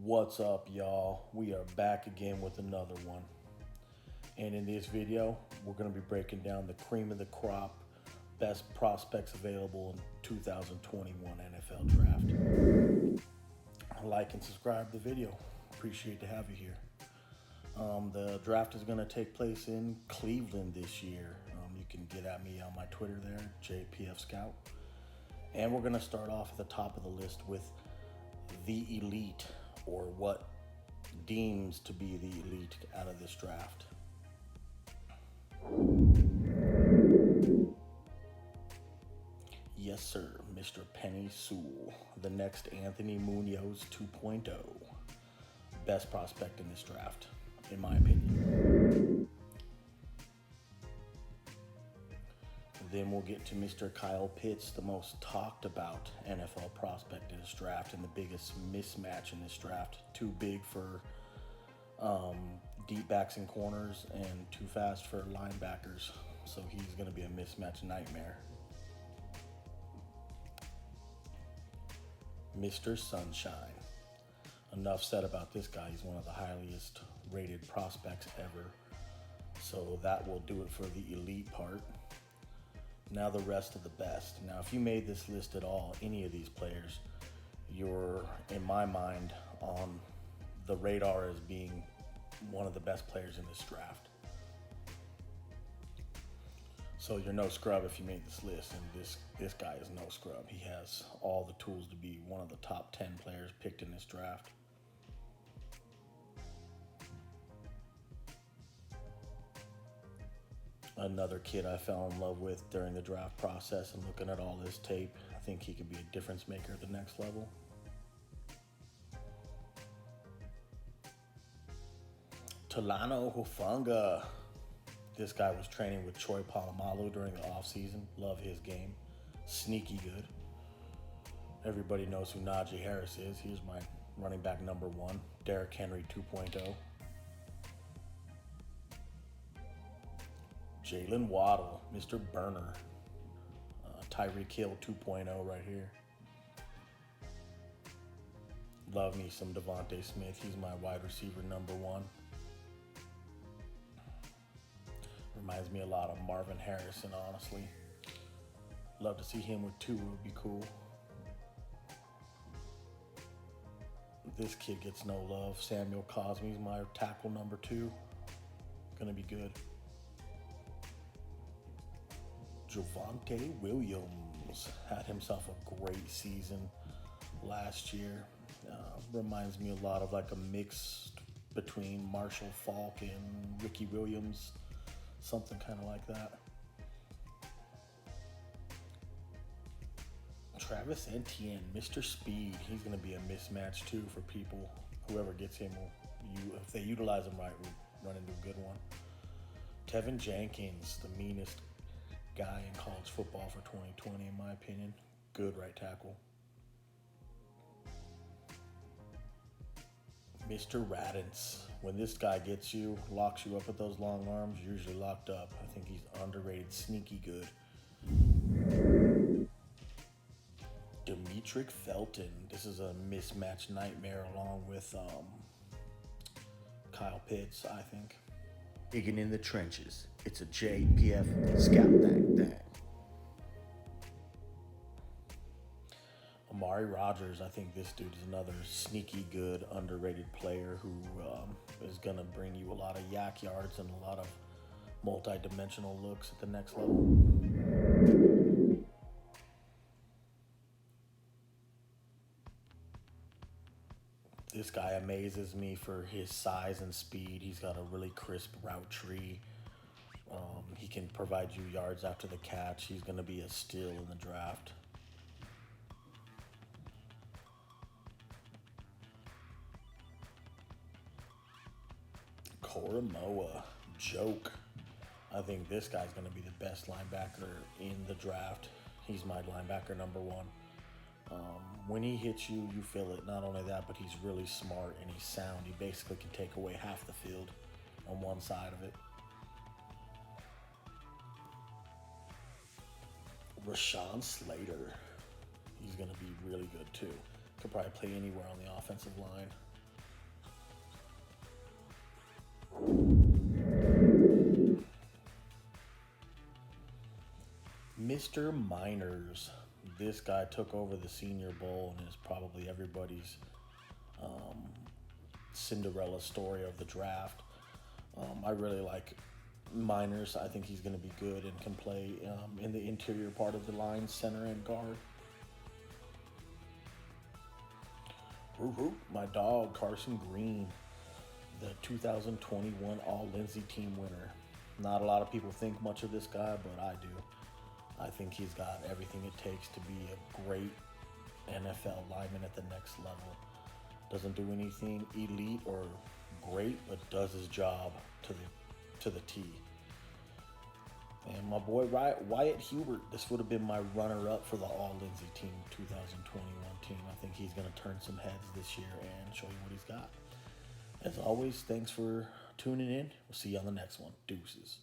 What's up, y'all? We are back again with another one. And in this video, we're going to be breaking down the cream of the crop, best prospects available in 2021 NFL Draft. Like and subscribe to the video. Appreciate to have you here. The draft is going to take place in Cleveland this year. You can get at me on my Twitter there, JPF Scout. And we're going to start off at the top of the list with the elite, or what deems to be the elite out of this draft. Yes, sir, Mr. Penei Sewell, the next Anthony Munoz 2.0. Best prospect in this draft, in my opinion. Then we'll get to Mr. KYLEPITTS, the most talked about NFL prospect in this draft and the biggest mismatch in this draft. Too big for deep backs and corners and too fast for linebackers. So he's going to be a mismatch nightmare. Mr. Sunshine. Enough said about this guy. He's one of the highest rated prospects ever. So that will do it for the elite part. Now the rest of the best. Now, if you made this list at all, any of these players, you're, in my mind, on the radar as being one of the best players in this draft. So you're no scrub if you made this list, and this guy is no scrub. He has all the tools to be one of the top 10 players picked in this draft. Another kid I fell in love with during the draft process, and looking at all this tape, I think he could be a difference maker at the next level. Talanoa Hufanga. This guy was training with Troy Polamalu during the offseason. Love his game. Sneaky good. Everybody knows who Najee Harris is. Here's my running back number 1, Derrick Henry 2.0. Jalen Waddle, Mr. Burner. Tyreek Hill 2.0 right here. Love me some JAVONTE Smith. He's my wide receiver number 1. Reminds me a lot of Marvin Harrison, honestly. Love to see him with 2, would be cool. This kid gets no love. Samuel Cosme's my tackle number 2. Gonna be good. Javonte Williams had himself a great season last year. Reminds me a lot of like a mix between Marshall Faulk and Ricky Williams. Something kind of like that. Travis Etienne, Mr. Speed. He's going to be a mismatch too for people. Whoever gets him, if they utilize him right, will run into a good one. TEVEN Jenkins, the meanest guy in college football for 2020, in my opinion. Good right tackle. Mr. Radens. When this guy gets you, locks you up with those long arms, you're usually locked up. I think he's underrated, sneaky good. Demetric Felton. This is a mismatch nightmare along with KYLEPITTS, I think. Digging in the trenches. It's a JPF Scout thing. Amari Rodgers, I think this dude is another sneaky good, underrated player who is going to bring you a lot of yak yards and a lot of multi-dimensional looks at the next level. This guy amazes me for his size and speed. He's got a really crisp route tree. He can provide you yards after the catch. He's going to be a steal in the draft. Koromoa, joke. I think this guy's going to be the best linebacker in the draft. He's my linebacker number 1. When he hits you, you feel it. Not only that, but he's really smart and he's sound. He basically can take away half the field on one side of it. Rasthawn Slater. He's going to be really good too. Could probably play anywhere on the offensive line. Mr. MEINERZ. This guy took over the Senior Bowl and is probably everybody's Cinderella story of the draft. I really like MEINERZ. I think he's going to be good and can play in the interior part of the line, center and guard. My dog, Carson Green, the 2021 All-Lindsey team winner. Not a lot of people think much of this guy, but I do. I think he's got everything it takes to be a great NFL lineman at the next level. Doesn't do anything elite or great, but does his job to the T. And my boy Wyatt Hubert, this would have been my runner-up for the All-Lindsey team 2021 team. I think he's going to turn some heads this year and show you what he's got. As always, thanks for tuning in. We'll see you on the next one. Deuces.